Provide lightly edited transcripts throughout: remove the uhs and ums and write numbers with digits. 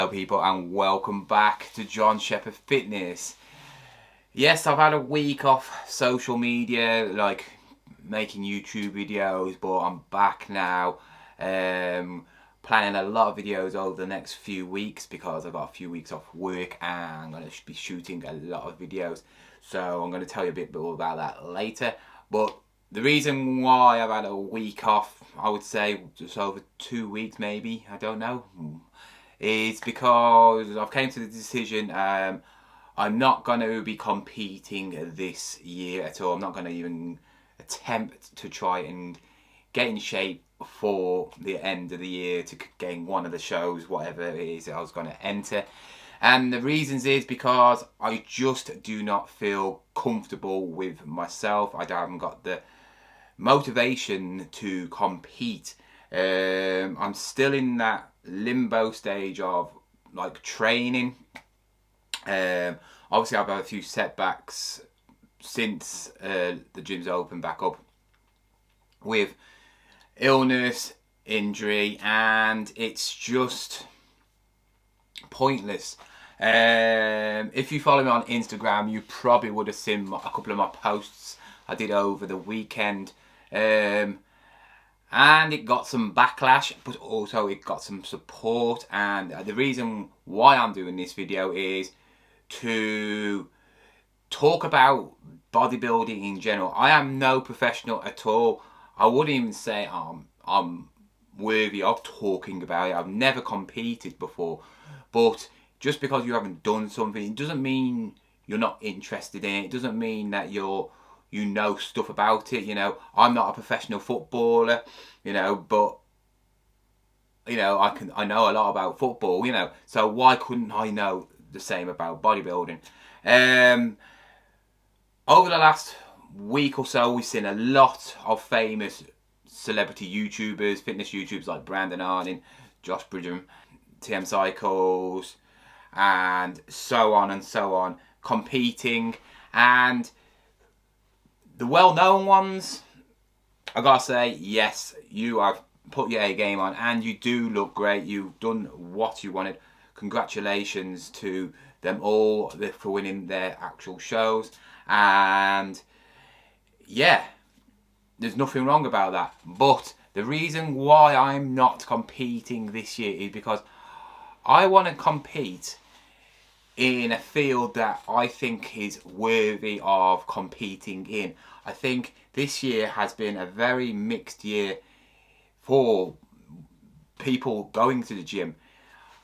Hello people, and welcome back to Jon Sheppard Fitness. Yes, I've had a week off social media, like making YouTube videos, but I'm back now. Planning a lot of videos over the next few weeks because I've got a few weeks off work and I'm going to be shooting a lot of videos. So I'm going to tell you a bit more about that later. But the reason why I've had a week off, I would say just over 2 weeks maybe, I don't know, is because I've came to the decision I'm not going to be competing this year at all. I'm not going to even attempt to try and get in shape for the end of the year to gain one of the shows, whatever it is I was going to enter. And the reasons is because I just do not feel comfortable with myself. I haven't got the motivation to compete. I'm still in that limbo stage of like training. Obviously I've had a few setbacks since the gym's opened back up with illness, injury, and it's just pointless. If you follow me on Instagram, you probably would have seen a couple of my posts I did over the weekend. And it got some backlash, but also it got some support. And the reason why I'm doing this video is to talk about bodybuilding in general. I am no professional at all. I wouldn't even say I'm worthy of talking about it. I've never competed before. But just because you haven't done something, it doesn't mean you're not interested in it. It doesn't mean that you know stuff about it. You know, I'm not a professional footballer, you know, but you know, I know a lot about football, you know, so why couldn't I know the same about bodybuilding? Over the last week or so, we've seen a lot of famous celebrity YouTubers, fitness YouTubers like Brandon Arning, Josh Bridgham, TM Cycles, and so on, competing. And the well-known ones, I gotta say, yes, you have put your A game on and you do look great. You've done what you wanted. Congratulations to them all for winning their actual shows. And yeah, there's nothing wrong about that. But the reason why I'm not competing this year is because I want to compete in a field that I think is worthy of competing in. I think this year has been a very mixed year for people going to the gym.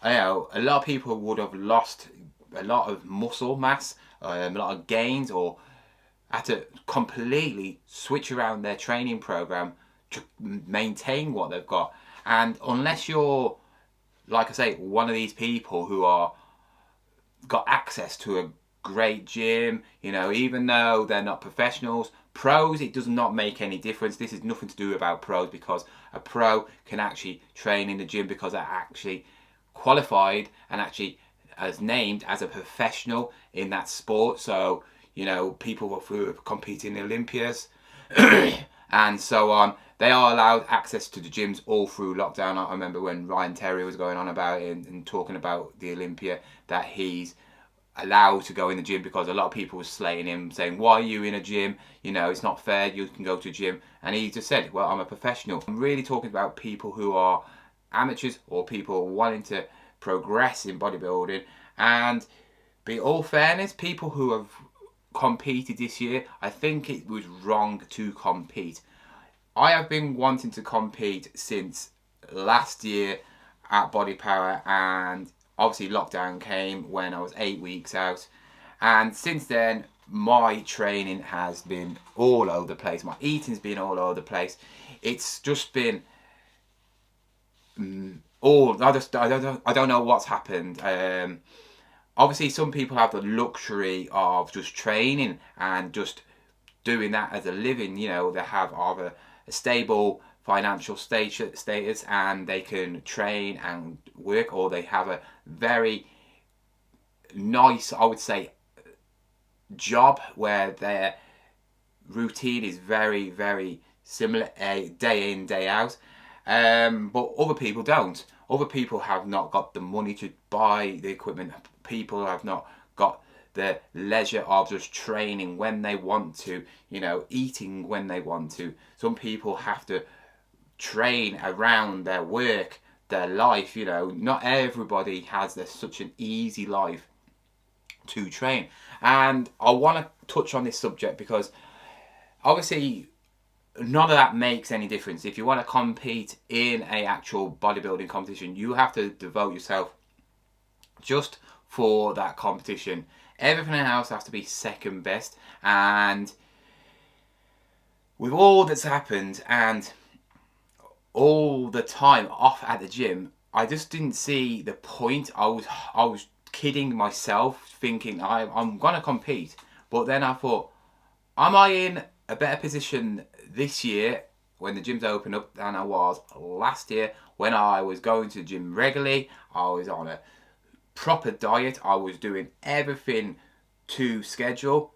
I know a lot of people would have lost a lot of muscle mass, a lot of gains, or had to completely switch around their training program to maintain what they've got. And unless you're, like I say, one of these people who are got access to a great gym, you know, even though they're not professionals, pros, it does not make any difference. This is nothing to do about pros, because a pro can actually train in the gym because they're actually qualified and actually as named as a professional in that sport. So, you know, people who compete in the Olympias and so on, they are allowed access to the gyms all through lockdown. I remember when Ryan Terry was going on about it and talking about the Olympia, that he's allowed to go in the gym because a lot of people were slating him, saying, why are you in a gym? You know, it's not fair, you can go to a gym. And he just said, well, I'm a professional. I'm really talking about people who are amateurs or people wanting to progress in bodybuilding. And be all fairness, people who have competed this year, I think it was wrong to compete. I have been wanting to compete since last year at Body Power, and obviously lockdown came when I was 8 weeks out, and since then my training has been all over the place. My eating's been all over the place. It's just been I don't know what's happened. Obviously some people have the luxury of just training and just doing that as a living. You know, they have either a stable financial status and they can train and work, or they have a very nice, I would say, job where their routine is very, very similar, day in, day out. But other people don't. Other people have not got the money to buy the equipment. People have not got the leisure of just training when they want to, eating when they want to. Some people have to train around their work, their life. Not everybody has such an easy life to train. And I want to touch on this subject because obviously none of that makes any difference. If you want to compete in a actual bodybuilding competition, you have to devote yourself just for that competition. Everything else has to be second best. And with all that's happened and all the time off at the gym, I just didn't see the point. I was kidding myself, thinking I'm gonna compete. But then I thought, am I in a better position this year when the gyms open up than I was last year when I was going to the gym regularly? I was on a proper diet. I was doing everything to schedule,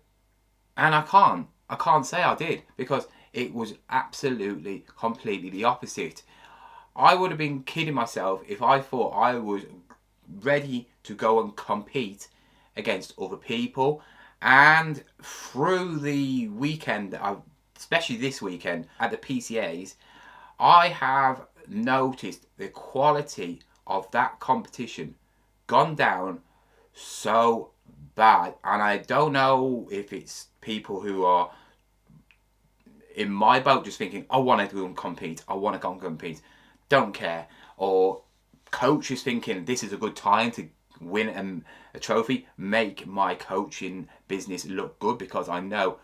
and I can't say I did, because it was absolutely completely the opposite. I would have been kidding myself if I thought I was ready to go and compete against other people. And through the weekend, especially this weekend at the PCAs, I have noticed the quality of that competition gone down so bad. And I don't know if it's people who are in my boat just thinking, I want to go and compete, I want to go and compete, don't care, or coaches thinking this is a good time to win a trophy, make my coaching business look good, because I know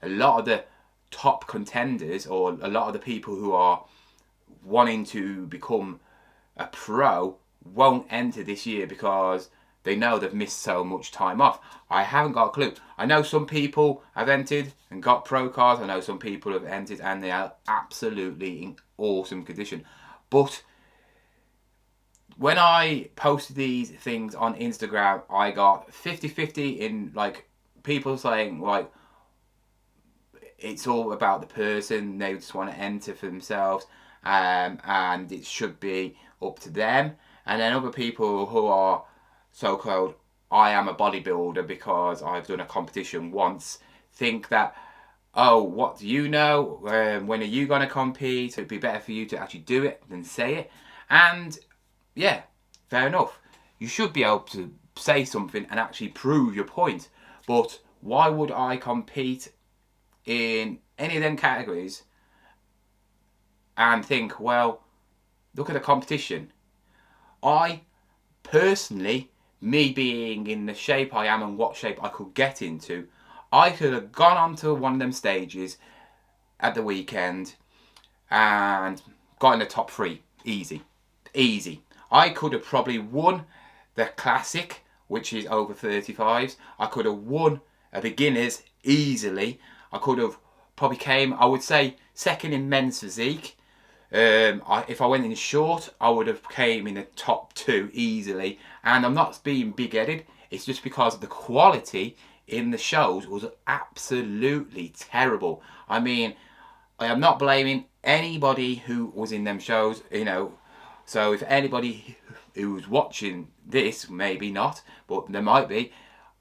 a lot of the top contenders, or a lot of the people who are wanting to become a pro, won't enter this year because they know they've missed so much time off. I haven't got a clue. I know some people have entered and got pro cards. I know some people have entered and they are absolutely in awesome condition. But when I posted these things on Instagram, I got 50-50 in people saying it's all about the person. They just want to enter for themselves, and it should be up to them. And then other people who are so-called, I am a bodybuilder because I've done a competition once, think that, oh, what do you know? When are you going to compete? It'd be better for you to actually do it than say it. And yeah, fair enough. You should be able to say something and actually prove your point. But why would I compete in any of them categories and think, well, look at the competition? I personally, me being in the shape I am and what shape I could get into, I could have gone onto one of them stages at the weekend and got in the top 3. Easy. I could have probably won the classic, which is over 35s. I could have won a beginners easily. I could have probably came, I would say, second in men's physique. If I went in short, I would have came in the top 2 easily. And I'm not being big-headed. It's just because the quality in the shows was absolutely terrible. I mean, I am not blaming anybody who was in them shows, So if anybody who's watching this, maybe not, but there might be,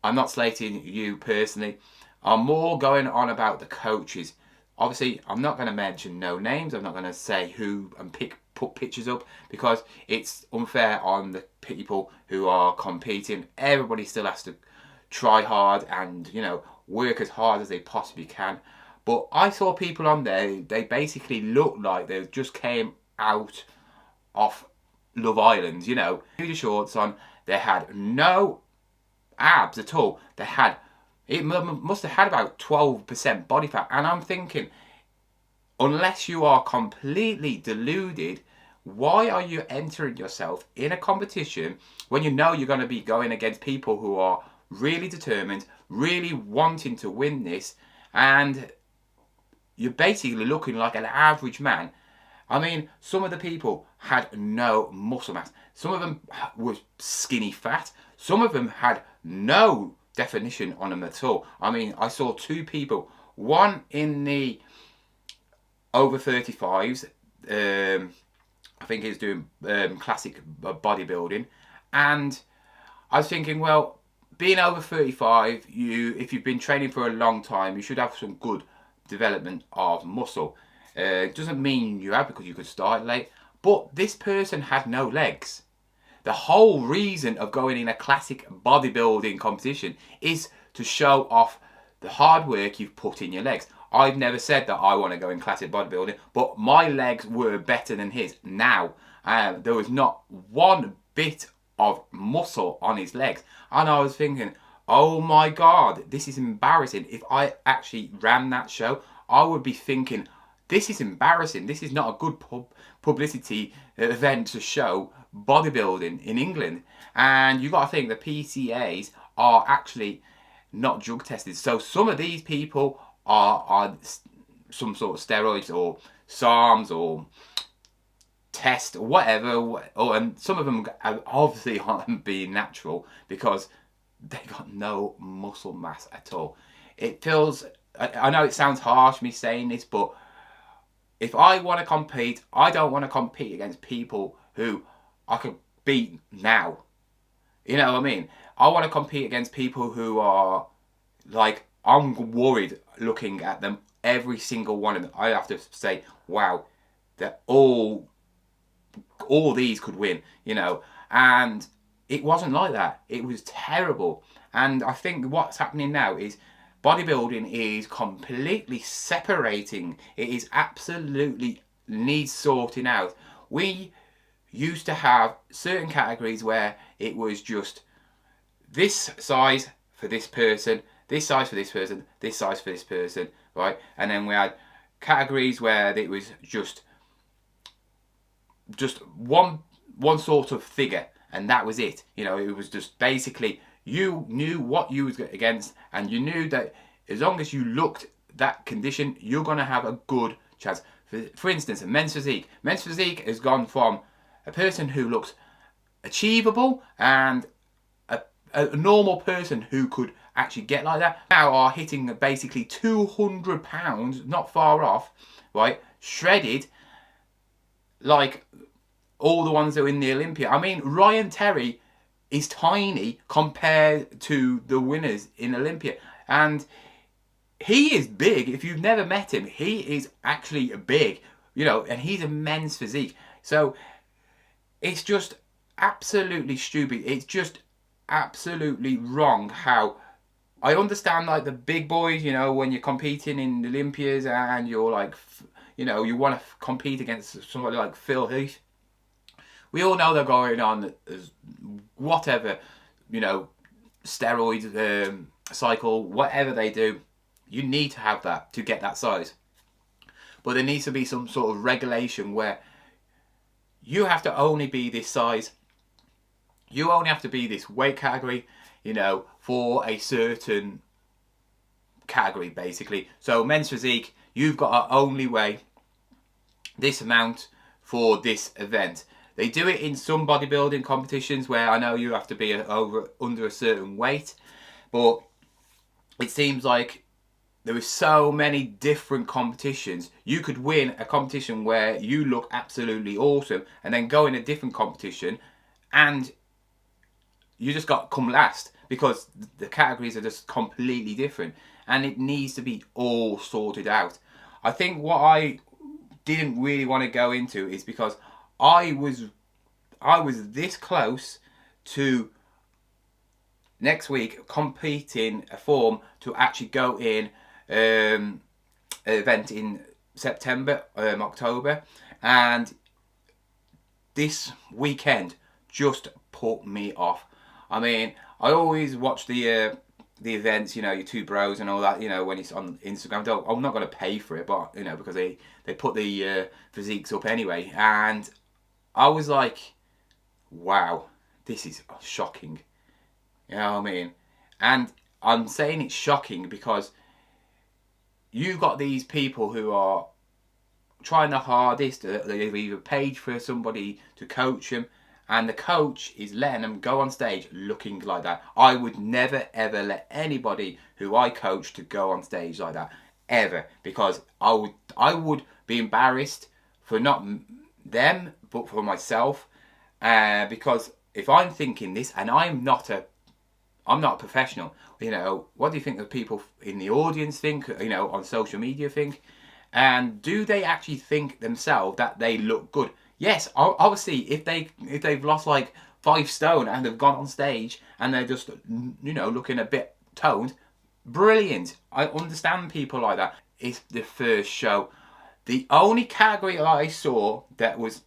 I'm not slating you personally. I'm more going on about the coaches. Obviously, I'm not going to mention no names. I'm not going to say who and put pictures up, because it's unfair on the people who are competing. Everybody still has to try hard and, work as hard as they possibly can. But I saw people on there, they basically looked like they just came out of Love Island, the shorts on. They had no abs at all. It must have had about 12% body fat. And I'm thinking, unless you are completely deluded, why are you entering yourself in a competition when you know you're going to be going against people who are really determined, really wanting to win this, and you're basically looking like an average man? I mean, some of the people had no muscle mass. Some of them were skinny fat. Some of them had no definition on them at all. I mean, I saw 2 people, one in the over 35s, I think he's doing classic bodybuilding, and I was thinking, well, being over 35, if you've been training for a long time, you should have some good development of muscle. It doesn't mean you have, because you could start late, but this person had no legs. The whole reason of going in a classic bodybuilding competition is to show off the hard work you've put in your legs. I've never said that I want to go in classic bodybuilding, but my legs were better than his. Now, there was not one bit of muscle on his legs. And I was thinking, oh my God, this is embarrassing. If I actually ran that show, I would be thinking, this is embarrassing. This is not a good publicity event to show bodybuilding in England. And you got to think the PCAs are actually not drug tested. So some of these people are some sort of steroids or SARMs or test or whatever, and some of them obviously aren't being natural because they got no muscle mass at all. It feels, I know it sounds harsh me saying this, but if I want to compete, I don't want to compete against people who I could beat now. You know what I mean? I want to compete against people who are like, I'm worried looking at them, every single one of them. I have to say, wow, that all these could win, you know. And it wasn't like that. It was terrible. And I think what's happening now is bodybuilding is completely separating. It is absolutely needs sorting out. We used to have certain categories where it was just this size for this person, this size for this person, this size for this person, right? And then we had categories where it was just one sort of figure, and that was it. You know, it was just basically you knew what you was against, and you knew that as long as you looked that condition, you're going to have a good chance. For instance, men's physique. Men's physique has gone from a person who looks achievable and a normal person who could actually get like that now are hitting basically 200 pounds, not far off, right? Shredded, like all the ones that are in the Olympia. I mean, Ryan Terry is tiny compared to the winners in Olympia, and he is big. If you've never met him, he is actually big, you know, and he's a men's physique. So it's just absolutely stupid. It's just absolutely wrong how I understand, like, the big boys, you know, when you're competing in the Olympias and you're like, you know, you want to compete against somebody like Phil Heath. We all know they're going on whatever, you know, steroid cycle, whatever they do. You need to have that to get that size. But there needs to be some sort of regulation where you have to only be this size. You only have to be this weight category, you know, for a certain category, basically. So men's physique, you've got to only weigh this amount for this event. They do it in some bodybuilding competitions where I know you have to be under a certain weight, but it seems like there are so many different competitions. You could win a competition where you look absolutely awesome and then go in a different competition and you just got to come last because the categories are just completely different, and it needs to be all sorted out. I think what I didn't really want to go into is because I was this close to next week competing a form to actually go in an event in September, October, and this weekend just put me off. I mean, I always watch the events, you know, your two bros and all that, you know, when it's on Instagram. I'm not going to pay for it, but, you know, because they put the physiques up anyway. And I was like, wow, this is shocking. You know what I mean? And I'm saying it's shocking because you've got these people who are trying the hardest. They've either paid for somebody to coach them, and the coach is letting them go on stage looking like that. I would never ever let anybody who I coach to go on stage like that, ever, because I would be embarrassed for not them, but for myself. Because if I'm thinking this, and I'm not a professional, what do you think the people in the audience think, on social media think? And do they actually think themselves that they look good? Yes, obviously, if they've lost like 5 stone and they've gone on stage and they're just, looking a bit toned, brilliant. I understand people like that. It's the first show. The only category that I saw that was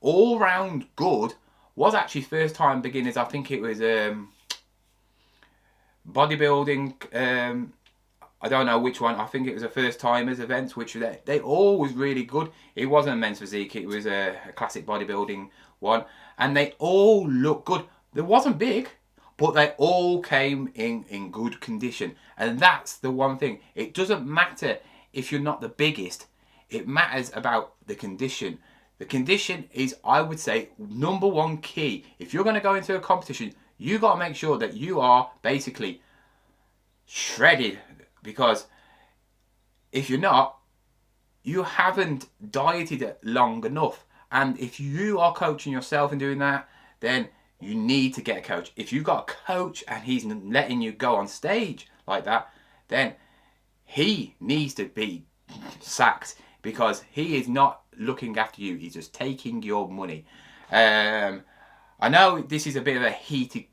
all round good was actually first time beginners. I think it was bodybuilding. I don't know which one. I think it was a first timers event, which they all was really good. It wasn't a men's physique. It was a classic bodybuilding one, and they all looked good. They wasn't big, but they all came in good condition, and that's the one thing. It doesn't matter if you're not the biggest. It matters about the condition. The condition is, I would say, number one key. If you're going to go into a competition, you got to make sure that you are basically shredded, because if you're not, you haven't dieted long enough. And if you are coaching yourself and doing that, then you need to get a coach. If you've got a coach and he's letting you go on stage like that, then he needs to be sacked, because he is not looking after you. He's just taking your money. I know this is a bit of a heated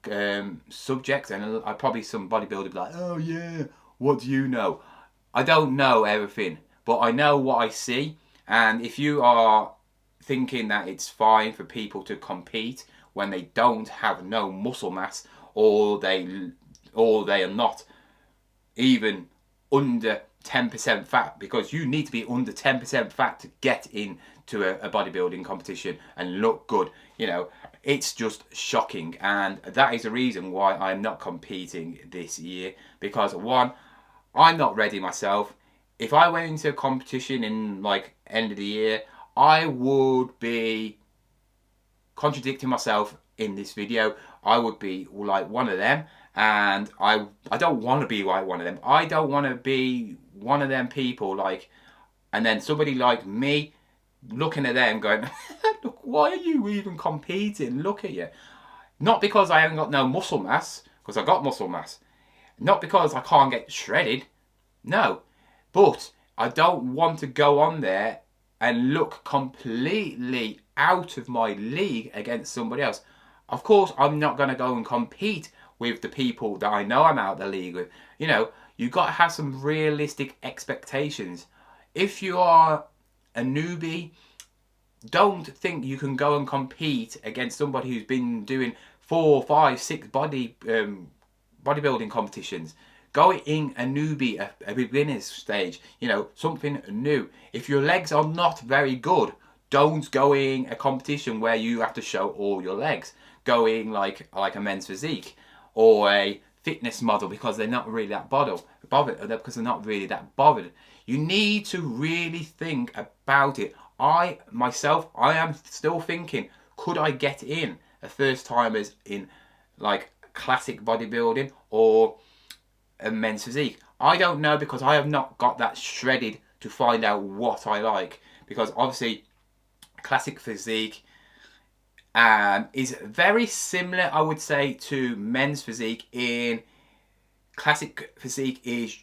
subject, and probably some bodybuilder be like, oh yeah, what do you know? I don't know everything, but I know what I see. And if you are thinking that it's fine for people to compete when they don't have no muscle mass, or they are not even under 10% fat, because you need to be under 10% fat to get into a bodybuilding competition and look good. It's just shocking, and that is the reason why I'm not competing this year, because one, I'm not ready myself. If I went into a competition in like end of the year, I would be contradicting myself in this video. I would be like one of them, and I don't want to be like one of them. I don't want to be one of them people and then somebody like me looking at them going, look, why are you even competing? Look at you. Not because I haven't got no muscle mass, because I got muscle mass. Not because I can't get shredded. No. But I don't want to go on there and look completely out of my league against somebody else. Of course, I'm not going to go and compete with the people that I know I'm out the league with. You've got to have some realistic expectations. If you are a newbie, don't think you can go and compete against somebody who's been doing 4, 5, 6 bodybuilding competitions. Go in a newbie, a beginner's stage, something new. If your legs are not very good, don't go in a competition where you have to show all your legs. Go in like a men's physique or a fitness model, because they're not really that bothered. Because they're not really that bothered. You need to really think about it. I am still thinking, could I get in a first timers in like classic bodybuilding or a men's physique? I don't know, because I have not got that shredded to find out what I like. Because obviously classic physique is very similar, I would say, to men's physique. In classic physique is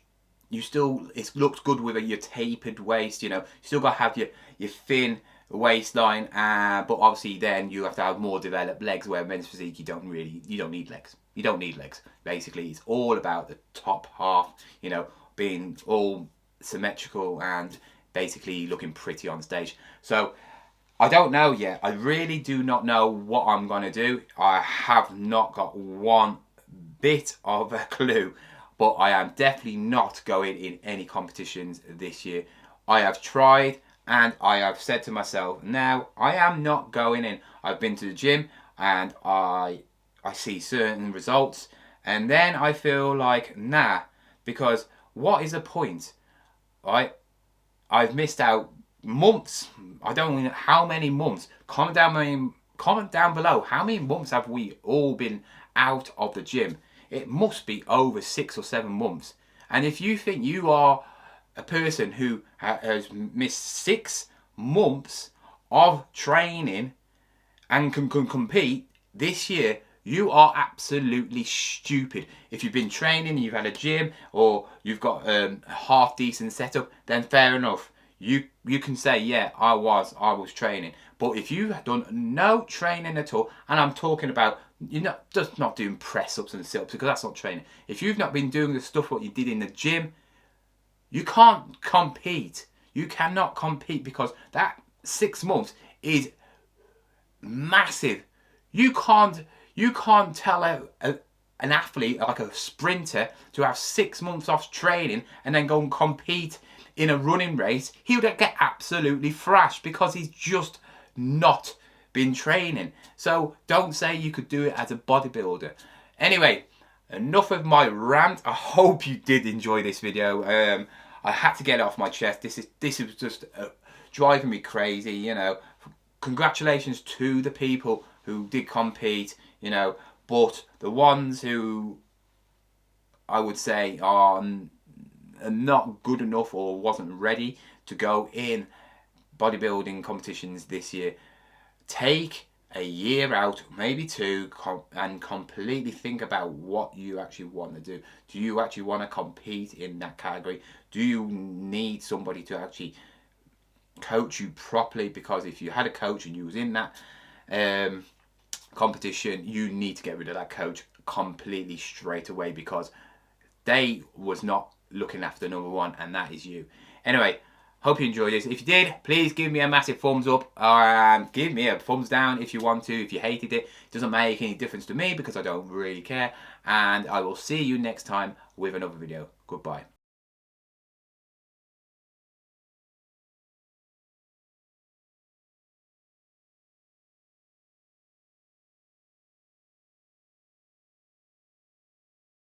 it looks good with your tapered waist. You still got to have your thin waistline, but obviously then you have to have more developed legs, where men's physique you don't need legs. You don't need legs. Basically, it's all about the top half, being all symmetrical and basically looking pretty on stage. So I don't know yet. I really do not know what I'm going to do. I have not got one bit of a clue, but I am definitely not going in any competitions this year. I have tried, and I have said to myself, now I am not going in. I've been to the gym and I see certain results, and then I feel like, nah, because what is the point, right? I've missed out months. I don't know how many months. Comment down below, how many months have we all been out of the gym? It must be over 6 or 7 months. And if you think you are a person who has missed 6 months of training and can compete this year, you are absolutely stupid. If you've been training, you've had a gym, or you've got a half decent setup, then fair enough. You can say, yeah, I was training. But if you've done no training at all, and I'm talking about you're not just not doing press ups and sit ups, because that's not training. If you've not been doing the stuff what you did in the gym, you can't compete. You cannot compete, because that 6 months is massive. You can't tell an athlete, like a sprinter, to have 6 months off training and then go and compete in a running race. He would get absolutely thrashed, because he's just not been training. So don't say you could do it as a bodybuilder. Anyway, enough of my rant. I hope you did enjoy this video. I had to get it off my chest. This is just driving me crazy, you know. Congratulations to the people who did compete, you know, but the ones who I would say are not good enough or wasn't ready to go in bodybuilding competitions this year, take a year out, maybe 2, and completely think about what you actually want to do. Do you actually want to compete in that category? Do you need somebody to actually coach you properly? Because if you had a coach and you was in that competition, you need to get rid of that coach completely straight away, because they was not looking after number 1, and that is you. Anyway, hope you enjoyed this. If you did, please give me a massive thumbs up, and give me a thumbs down if you want to. If you hated it, it doesn't make any difference to me, because I don't really care. And I will see you next time with another video. Goodbye.